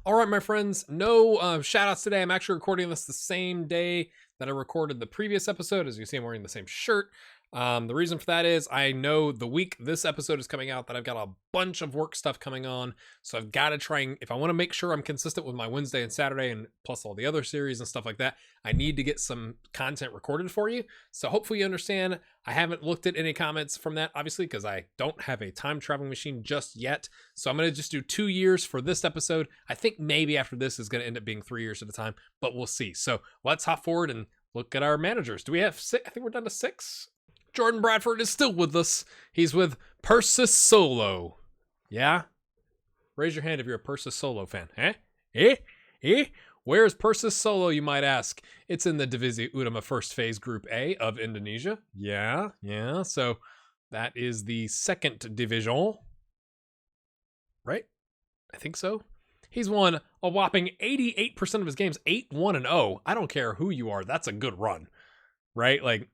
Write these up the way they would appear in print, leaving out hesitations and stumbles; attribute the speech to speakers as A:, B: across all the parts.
A: All right, my friends, no shout outs today. I'm actually recording this the same day that I recorded the previous episode. As you see, I'm wearing the same shirt. The reason for that is I know the week this episode is coming out that I've got a bunch of work stuff coming on. So I've got to try and, if I want to make sure I'm consistent with my Wednesday and Saturday and plus all the other series and stuff like that, I need to get some content recorded for you. So hopefully you understand. I haven't looked at any comments from that, obviously, because I don't have a time traveling machine just yet. So I'm going to just do 2 years for this episode. I think maybe after this is going to end up being 3 years at a time, but we'll see. So let's hop forward and look at our managers. Do we have six? I think we're down to 6. Jordan Bradford is still with us. He's with Persis Solo. Yeah? Raise your hand if you're a Persis Solo fan. Where's Persis Solo, you might ask? It's in the Divisi Utama First Phase Group A of Indonesia. Yeah. So that is the second division. Right? I think so. He's won a whopping 88% of his games, 8-1-0. I don't care who you are. That's a good run. Right? Like,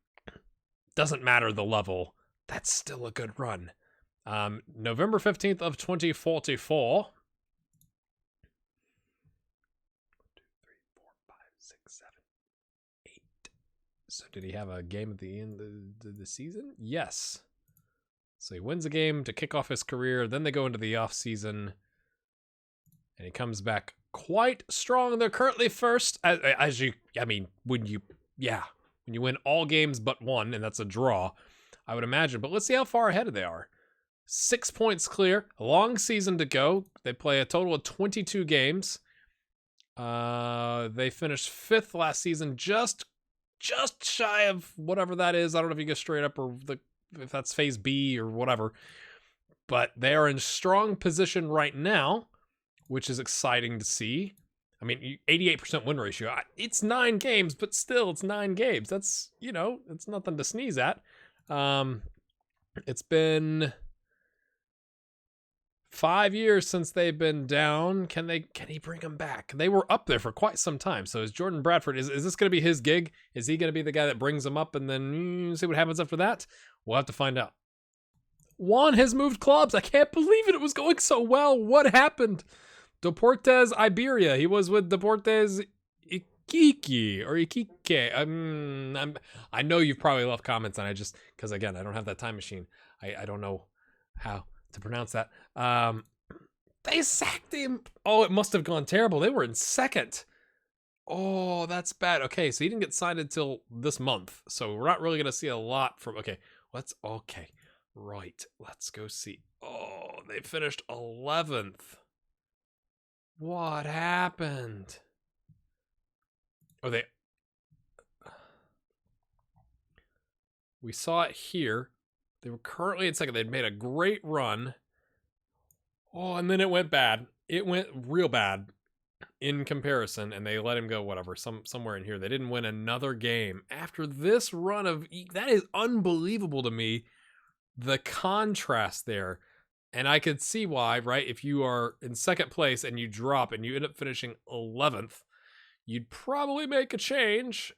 A: doesn't matter the level. That's still a good run. November 15th of 2044. 1, 2, 3, 4, 5, 6, 7, 8. So did he have a game at the end of the season? Yes. So he wins a game to kick off his career. Then they go into the off season. And he comes back quite strong. They're currently first. When you win all games but one, and that's a draw, I would imagine. But let's see how far ahead they are. 6 points clear. A long season to go. They play a total of 22 games. They finished 5th last season, just shy of whatever that is. I don't know if you go straight up or if that's phase B or whatever. But they are in strong position right now, which is exciting to see. I mean, 88% win ratio. It's 9 games, but still, it's 9 games. That's, it's nothing to sneeze at. It's been 5 years since they've been down. Can he bring them back? They were up there for quite some time. So is Jordan Bradford, is this going to be his gig? Is he going to be the guy that brings them up and then see what happens after that? We'll have to find out. Juan has moved clubs. I can't believe it. It was going so well. What happened? Deportes Iberia. He was with Deportes Iquique. I know you've probably left comments, and because again, I don't have that time machine. I don't know how to pronounce that. They sacked him. Oh, it must have gone terrible. They were in second. Oh, that's bad. Okay, so he didn't get signed until this month, so we're not really going to see a lot from. Right. Let's go see. Oh, they finished 11th. What happened? We saw it here. They were currently in second. They'd made a great run. Oh, and then it went bad. It went real bad in comparison, and they let him go, whatever, somewhere in here. They didn't win another game. After this run of... That is unbelievable to me, the contrast there. And I could see why, right? If you are in second place and you drop and you end up finishing 11th, you'd probably make a change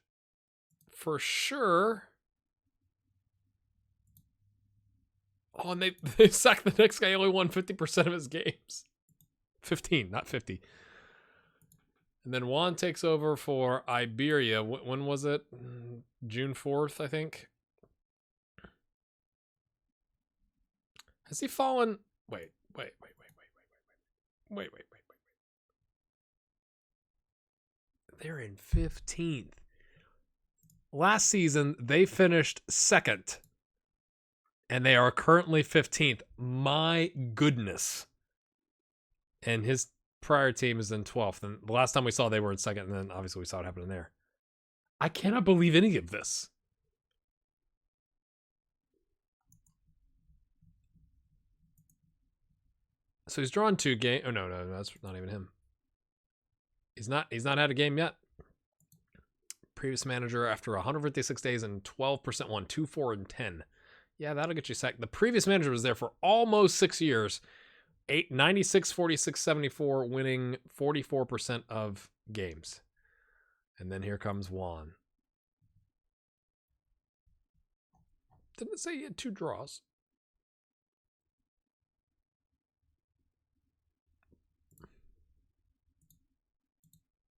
A: for sure. Oh, and they sacked the next guy. He only won 50% of his games. 15, not 50. And then Juan takes over for Iberia. When was it? June 4th, I think. Has he fallen? Wait. They're in 15th. Last season, they finished second. And they are currently 15th. My goodness. And his prior team is in 12th. And the last time we saw they were in second. And then obviously we saw what happened there. I cannot believe any of this. So he's drawn 2 games. Oh, no, that's not even him. He's not had a game yet. Previous manager after 156 days and 12% won, 2-4-10. Yeah, that'll get you sacked. The previous manager was there for almost 6 years. 96, 46, 74, winning 44% of games. And then here comes Juan. Didn't it say he had 2 draws?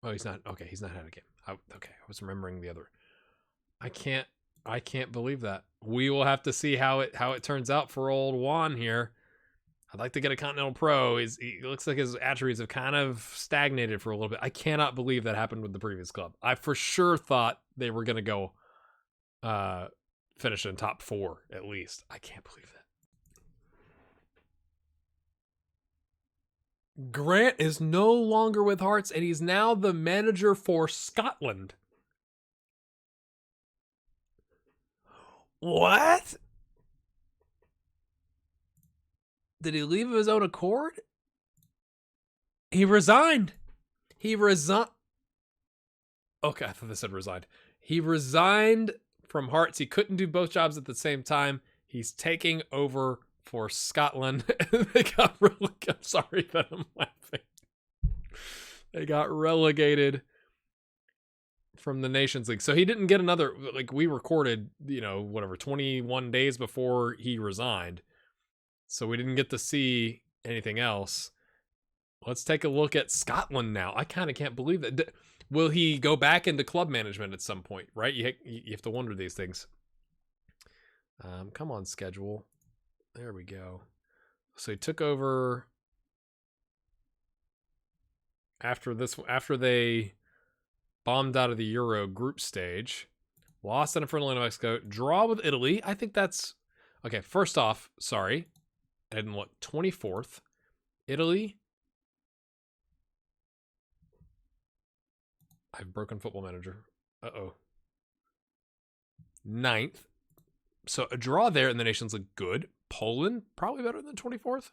A: Oh, he's not. Okay, he's not had a game. Okay, I was remembering the other. I can't believe that. We will have to see how it turns out for old Juan here. I'd like to get a Continental Pro. He looks like his attributes have kind of stagnated for a little bit. I cannot believe that happened with the previous club. I for sure thought they were going to go finish in top 4 at least. I can't believe that. Grant is no longer with Hearts, and he's now the manager for Scotland. What? Did he leave of his own accord? He resigned. Okay, I thought they said resigned. He resigned from Hearts. He couldn't do both jobs at the same time. He's taking over for Scotland. They got relegated. I'm sorry that I'm laughing. They got relegated from the Nations League. So he didn't get another, like we recorded, 21 days before he resigned. So we didn't get to see anything else. Let's take a look at Scotland now. I kind of can't believe that. Will he go back into club management at some point, right? You have to wonder these things. Come on, schedule. There we go. So he took over after they bombed out of the Euro group stage, lost in a friendly to Mexico, draw with Italy. I think that's okay. First off, sorry, I didn't look. 24th, Italy. I've broken Football Manager. 9th. So a draw there in the Nations League, good. Poland, probably better than 24th.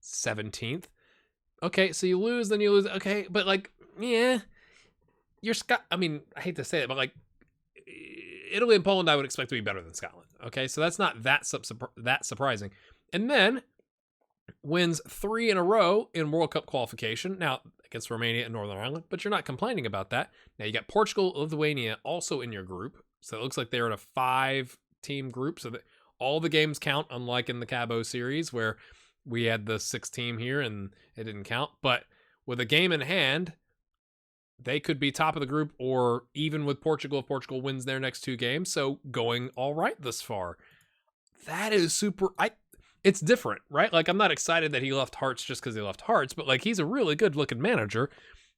A: 17th. Okay, so you lose, then you lose. Okay, but yeah. You're I hate to say it, but Italy and Poland I would expect to be better than Scotland. Okay, so that's not that surprising. And then wins 3 in a row in World Cup qualification. Now, against Romania and Northern Ireland, but you're not complaining about that. Now, you got Portugal, Lithuania also in your group. So it looks like they're in a 5-team group. So that all the games count, unlike in the Cabo series where we had the 6-team here and it didn't count. But with a game in hand, they could be top of the group or even with Portugal if Portugal wins their next 2 games. So going all right this far. That is super. It's different, right? I'm not excited that he left Hearts just because he left Hearts, but he's a really good looking manager.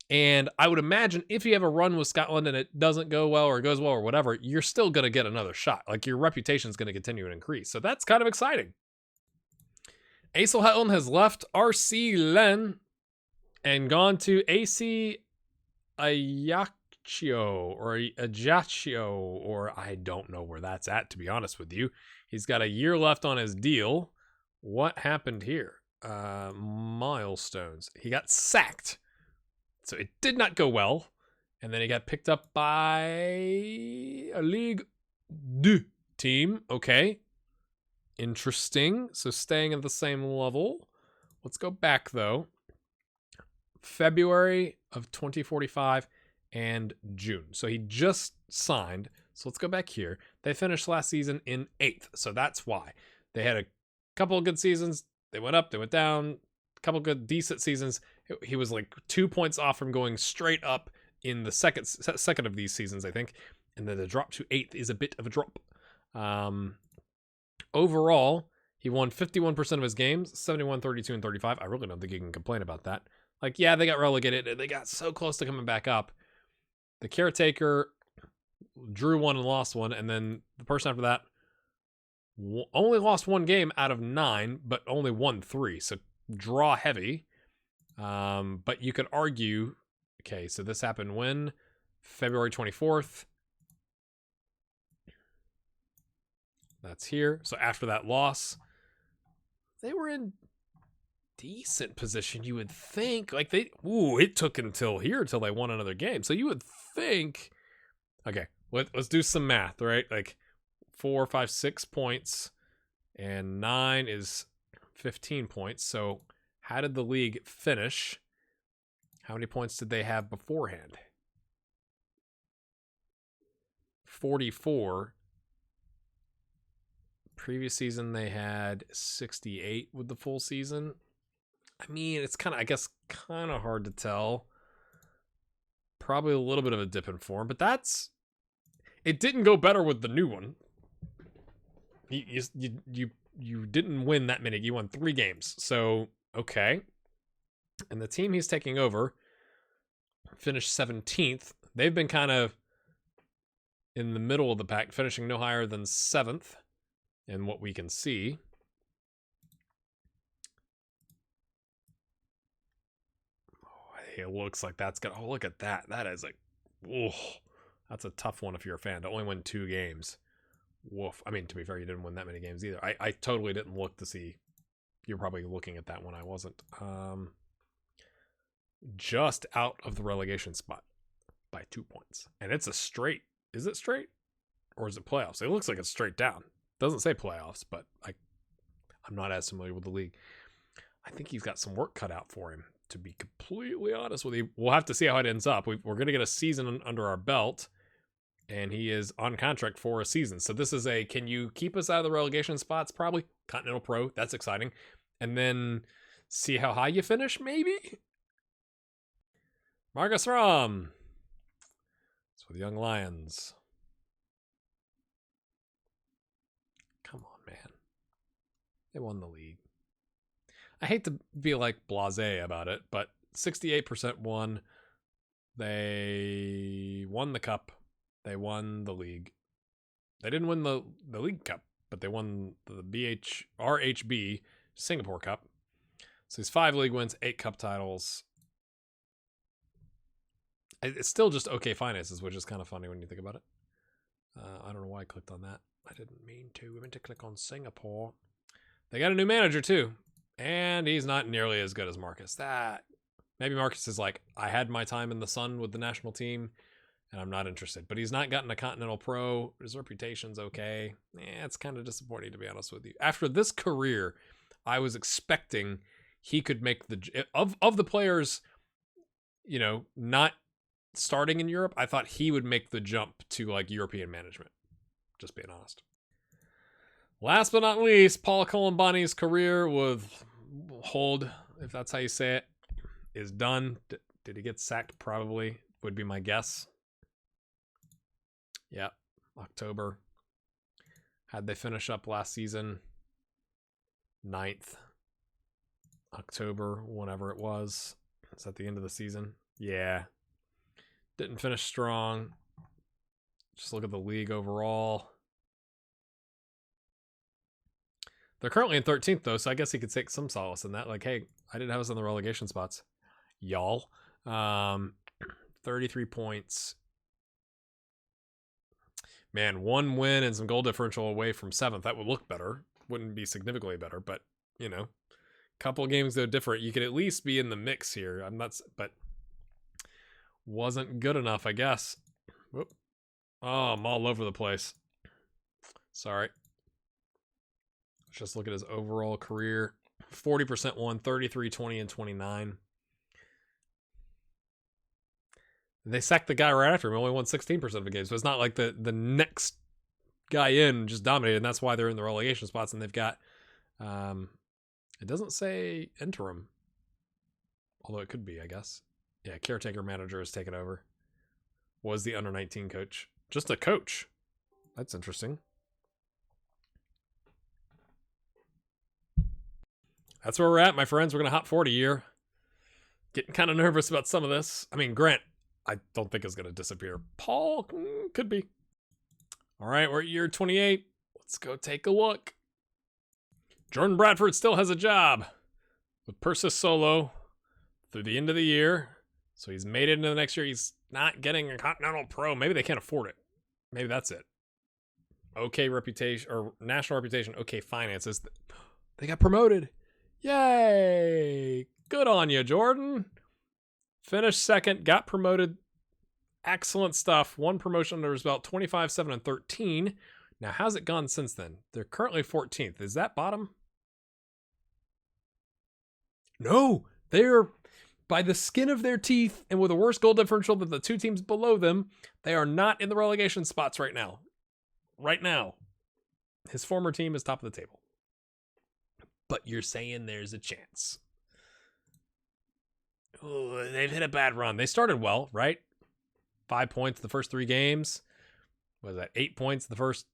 A: And I would imagine if you have a run with Scotland and it doesn't go well or goes well or whatever, you're still going to get another shot. Your reputation is going to continue to increase. So that's kind of exciting. Aysel Hetland has left RC Len and gone to AC Ajaccio or I don't know where that's at, to be honest with you. He's got a year left on his deal. What happened here? Milestones. He got sacked. So it did not go well. And then he got picked up by a Ligue 2 team. Okay. Interesting. So staying at the same level. Let's go back, though. February of 2045 and June. So he just signed. So let's go back here. They finished last season in 8th. So that's why. They had a couple of good seasons. They went up, they went down. A couple of good, decent seasons. He was 2 points off from going straight up in the second of these seasons, I think. And then the drop to 8th is a bit of a drop. Overall, he won 51% of his games, 71, 32, and 35. I really don't think you can complain about that. Yeah, they got relegated. They got so close to coming back up. The caretaker drew 1 and lost 1. And then the person after that only lost 1 game out of 9, but only won 3. So draw heavy. But you could argue, okay, so this happened when? February 24th. That's here. So after that loss, they were in decent position, you would think. It took until they won another game. So you would think, okay, let's do some math, right? 4, 5, 6 points, and 9 is 15 points. So how did the league finish? How many points did they have beforehand? 44. Previous season, they had 68 with the full season. It's kind of hard to tell. Probably a little bit of a dip in form, but it didn't go better with the new one. You didn't win that many. You won 3 games. So, okay. And the team he's taking over finished 17th. They've been kind of in the middle of the pack, finishing no higher than 7th in what we can see. It looks like that's gonna. Oh, look at that. That is like, oh, that's a tough one if you're a fan to only win 2 games. Woof. I mean, to be fair, you didn't win that many games either. I totally didn't look to see. You're probably looking at that one. I wasn't. Just out of the relegation spot by 2 points, and it's a straight. Is it straight, or is it playoffs? It looks like it's straight down. Doesn't say playoffs, but I'm not as familiar with the league. I think he's got some work cut out for him, to be completely honest with you. We'll have to see how it ends up. We're going to get a season under our belt, and he is on contract for a season. So this is can you keep us out of the relegation spots? Probably. Continental Pro. That's exciting. And then see how high you finish, maybe? Marcus Ram. It's with Young Lions. Come on, man. They won the league. I hate to be like blasé about it, but 68% won. They won the cup. They won the league. They didn't win the League Cup, but they won the RHB Singapore Cup. So he's 5 league wins, 8 cup titles. It's still just okay finances, which is kind of funny when you think about it. I don't know why I clicked on that. I didn't mean to. I meant to click on Singapore. They got a new manager too. And he's not nearly as good as Marcus. Maybe Marcus is like, I had my time in the sun with the national team, and I'm not interested. But he's not gotten a Continental Pro. His reputation's okay. It's kind of disappointing, to be honest with you. After this career, I was expecting he could make of the players, not starting in Europe. I thought he would make the jump to like European management. Just being honest. Last but not least, Paul Colombani's career with Hold, if that's how you say it, is done. Did he get sacked? Probably would be my guess. Yep, October. Had they finish up last season? 9th. October, whenever it was. It's at the end of the season. Yeah. Didn't finish strong. Just look at the league overall. They're currently in 13th, though, so I guess he could take some solace in that. Like, hey, I didn't have us in the relegation spots. Y'all. 33 points. Man, 1 win and some goal differential away from 7th. That would look better. Wouldn't be significantly better, but, couple of games, though, different. You could at least be in the mix here. But wasn't good enough, I guess. Whoop. Oh, I'm all over the place. Sorry. Let's just look at his overall career. 40% won, 33, 20, and 29. They sacked the guy right after him. He only won 16% of the game. So it's not like the next guy in just dominated, and that's why they're in the relegation spots. And they've got, it doesn't say interim, although it could be, I guess. Yeah, caretaker manager has taken over. Was the under-19 coach. Just a coach. That's interesting. That's where we're at, my friends. We're going to hop forward a year. Getting kind of nervous about some of this. I mean, Grant, I don't think is going to disappear. Paul, could be. All right, we're at year 28. Let's go take a look. Jordan Bradford still has a job with Persis Solo through the end of the year. So he's made it into the next year. He's not getting a Continental Pro. Maybe they can't afford it. Maybe that's it. Okay reputation, or national reputation, okay finances. They got promoted. Yay! Good on you, Jordan. Finished 2nd, got promoted. Excellent stuff. 1 promotion under his belt, 25, 7, and 13. Now, how's it gone since then? They're currently 14th. Is that bottom? No, they're by the skin of their teeth and with a worse goal differential than the 2 teams below them. They are not in the relegation spots right now. Right now. His former team is top of the table. But you're saying there's a chance. Ooh, they've hit a bad run. They started well, right? 5 points the first 3 games. What was that? 8 points the first,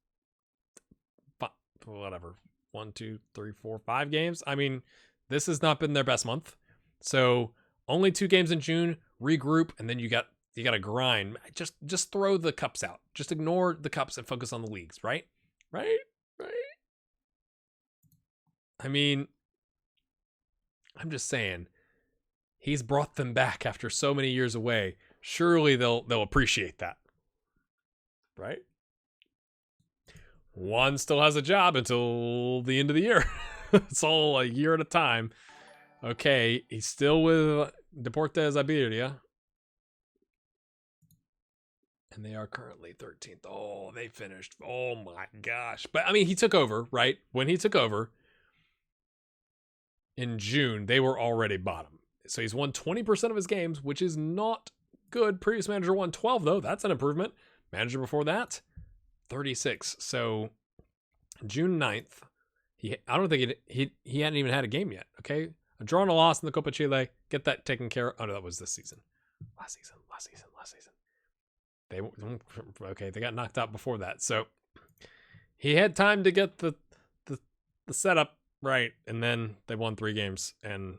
A: whatever, 1, 2, 3, 4, 5 games. I mean, this has not been their best month. So only 2 games in June, regroup, and then you got to grind. Just throw the cups out. Just ignore the cups and focus on the leagues, right? Right? I mean, I'm just saying, he's brought them back after so many years away. Surely they'll appreciate that. Right? One still has a job until the end of the year. It's all a year at a time. Okay, he's still with Deportes Iberia. And they are currently 13th. Oh, they finished. Oh my gosh. But I mean, he took over, right? When he took over in June, they were already bottom. So he's won 20% of his games, which is not good. Previous manager won 12, though. That's an improvement. Manager before that, 36. So June 9th, I don't think he hadn't even had a game yet. Okay, a draw and a loss in the Copa Chile. Get that taken care of. Oh no, that was this season. Last season. They got knocked out before that. So he had time to get the setup right, and then they won 3 games and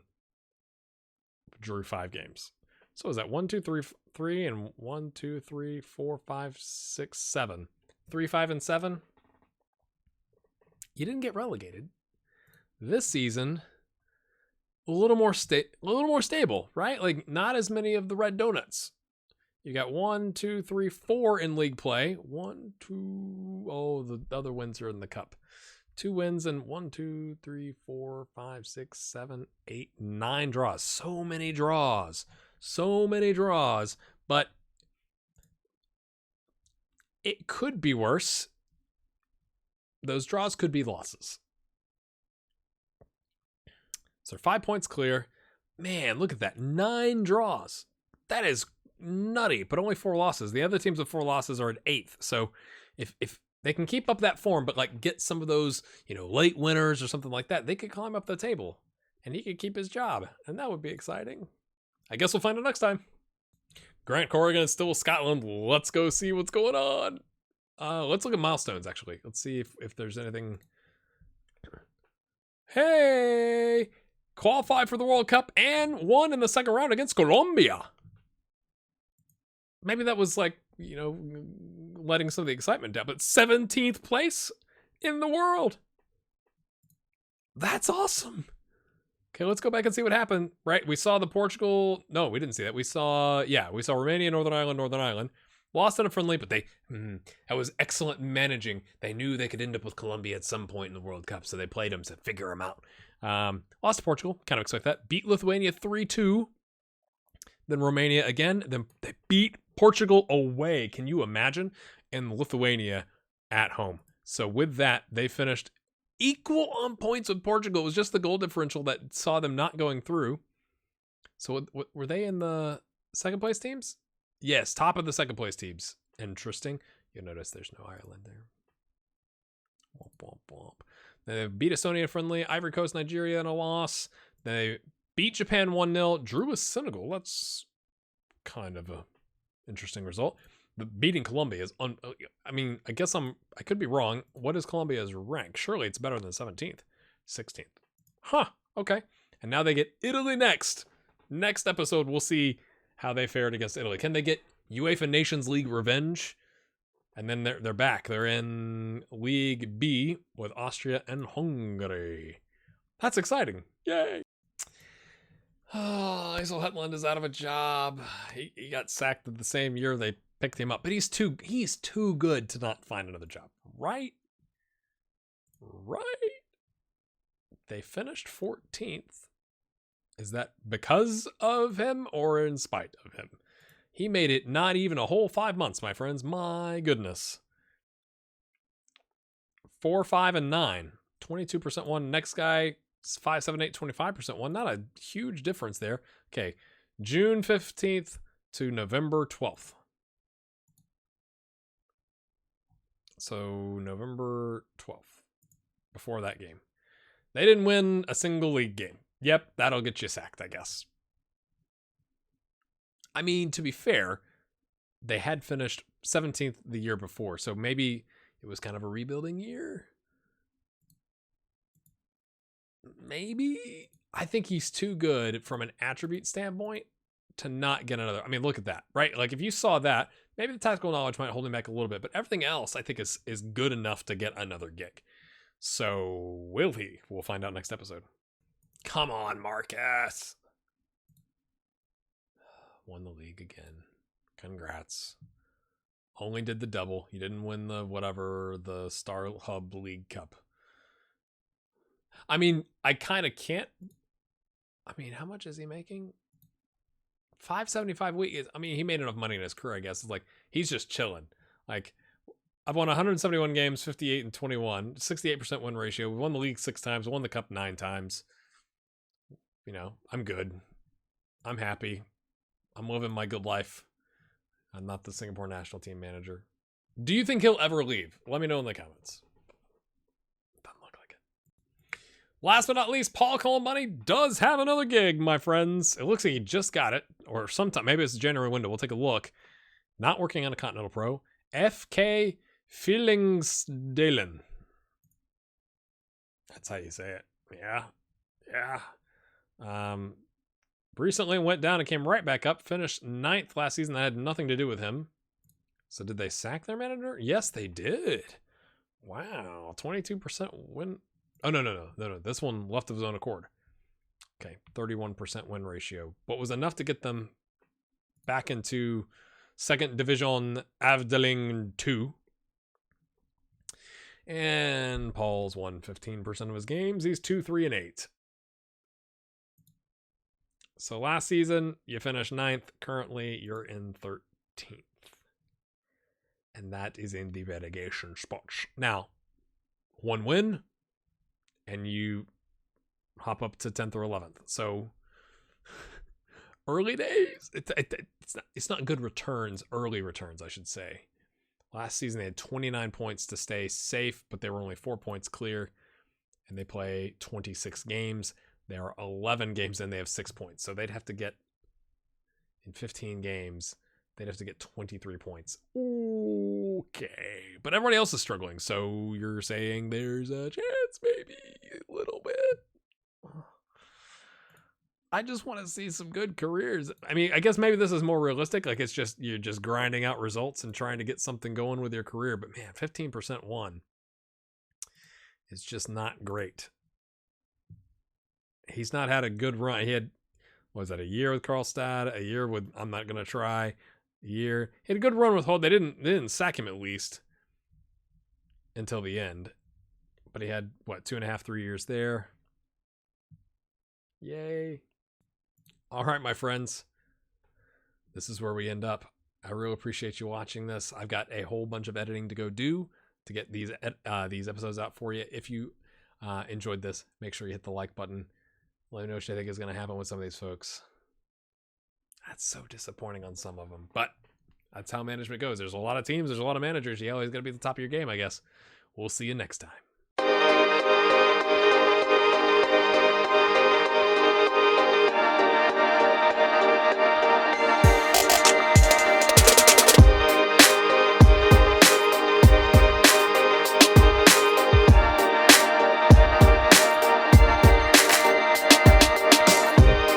A: drew 5 games. So is that 1, 2, 3, and 1, 2, 3, 4, 5, 6, 7. 3, 5, and 7. You didn't get relegated. This season, a little more stable, right? Like not as many of the red donuts. You got 1, 2, 3, 4 in league play. 1, 2. Oh, the other wins are in the cup. 2 wins and 1, 2, 3, 4, 5, 6, 7, 8, 9 draws. So many draws. But it could be worse. Those draws could be losses. So 5 points clear. Man, look at that. 9 draws. That is nutty, but only 4 losses. The other teams with 4 losses are at 8th. So if they can keep up that form, but like get some of those, late winners or something like that, they could climb up the table and he could keep his job. And that would be exciting. I guess we'll find out next time. Grant Corrigan is still with Scotland. Let's go see what's going on. Let's look at milestones, actually. Let's see if there's anything. Hey! Qualified for the World Cup and won in the second round against Colombia. Maybe that was like, letting some of the excitement down, but 17th place in the world. That's awesome. Okay, let's go back and see what happened. Right, we saw the Portugal. No, we didn't see that. We saw Romania, Northern Ireland. Lost in a friendly, but that was excellent managing. They knew they could end up with Colombia at some point in the World Cup, so they played them to figure them out. Lost to Portugal, kind of expect that. Beat Lithuania 3-2. Then Romania again. Then they beat Portugal away. Can you imagine? And Lithuania at home. So with that, they finished equal on points with Portugal. It was just the goal differential that saw them not going through. So were they in the second place teams? Yes, top of the second place teams. Interesting. You'll notice there's no Ireland there. Womp, womp, womp. They beat Estonia friendly, Ivory Coast, Nigeria in a loss. They beat Japan 1-0, drew with Senegal. That's kind of a interesting result. But beating Colombia is I guess I could be wrong. What is Colombia's rank? Surely it's better than 17th, 16th. Huh, okay. And now they get Italy next. Next episode, we'll see how they fared against Italy. Can they get UEFA Nations League revenge? And then they're back. They're in League B with Austria and Hungary. That's exciting. Yay. Oh, Isel Hetland is out of a job. He got sacked the same year they picked him up. But he's too good to not find another job. Right? They finished 14th. Is that because of him or in spite of him? He made it not even a whole 5 months, my friends. My goodness. 4, 5, and 9. 22% one. Next guy, 5, 7, 8, 25% one. Not a huge difference there. Okay. June 15th to November 12th. So November 12th. Before that game. They didn't win a single league game. Yep, that'll get you sacked, I guess. I mean, to be fair, they had finished 17th the year before. So maybe it was kind of a rebuilding year. Maybe. I think he's too good from an attribute standpoint to not get another. I mean, look at that, right? Like if you saw that, maybe the tactical knowledge might hold him back a little bit, but everything else I think is good enough to get another gig. So will he? We'll find out next episode. Come on, Marcus. Won the league again. Congrats. Only did the double. You didn't win the Star Hub League Cup. I mean, I kind of can't. I mean, how much is he making? $575 a week. I mean, he made enough money in his career, I guess. It's like he's just chilling. Like I've won 171 games, 58-21, 68% win ratio. We won the league 6 times, won the cup 9 times. You know, I'm good. I'm happy. I'm living my good life. I'm not the Singapore national team manager. Do you think he'll ever leave? Let me know in the comments. Doesn't look like it. Last but not least, Paul Colombani does have another gig, my friends. It looks like he just got it, or sometime. Maybe it's a January window. We'll take a look. Not working on a Continental Pro. FK Villingsdalen. That's how you say it. Yeah. Recently went down and came right back up. Finished 9th last season. That had nothing to do with him. So did they sack their manager? Yes, they did. Wow. 22% win. Oh, no. This one left of his own accord. Okay. 31% win ratio. But was enough to get them back into second division Avdeling 2. And Paul's won 15% of his games. He's 2-3-8. So last season, you finished 9th. Currently, you're in 13th. And that is in the relegation spots. Now, 1 win, and you hop up to 10th or 11th. So, early days. It's not good returns. Early returns, I should say. Last season, they had 29 points to stay safe, but they were only 4 points clear. And they play 26 games. There are 11 games in, they have 6 points. So they'd have to get, in 15 games, they'd have to get 23 points. Okay. But everybody else is struggling. So you're saying there's a chance, maybe a little bit. I just want to see some good careers. I mean, I guess maybe this is more realistic. Like it's just, you're just grinding out results and trying to get something going with your career. But man, 15% won is just not great. He's not had a good run. He had, a year with Karlstad, a year with I'm Not Gonna Try, a year. He had a good run with Hull. They didn't sack him at least until the end. But he had 2.5, 3 years there. Yay. All right, my friends. This is where we end up. I really appreciate you watching this. I've got a whole bunch of editing to go do to get these episodes out for you. If you enjoyed this, make sure you hit the like button. Let me know what you think is going to happen with some of these folks. That's so disappointing on some of them. But that's how management goes. There's a lot of teams. There's a lot of managers. You always got to be at the top of your game, I guess. We'll see you next time.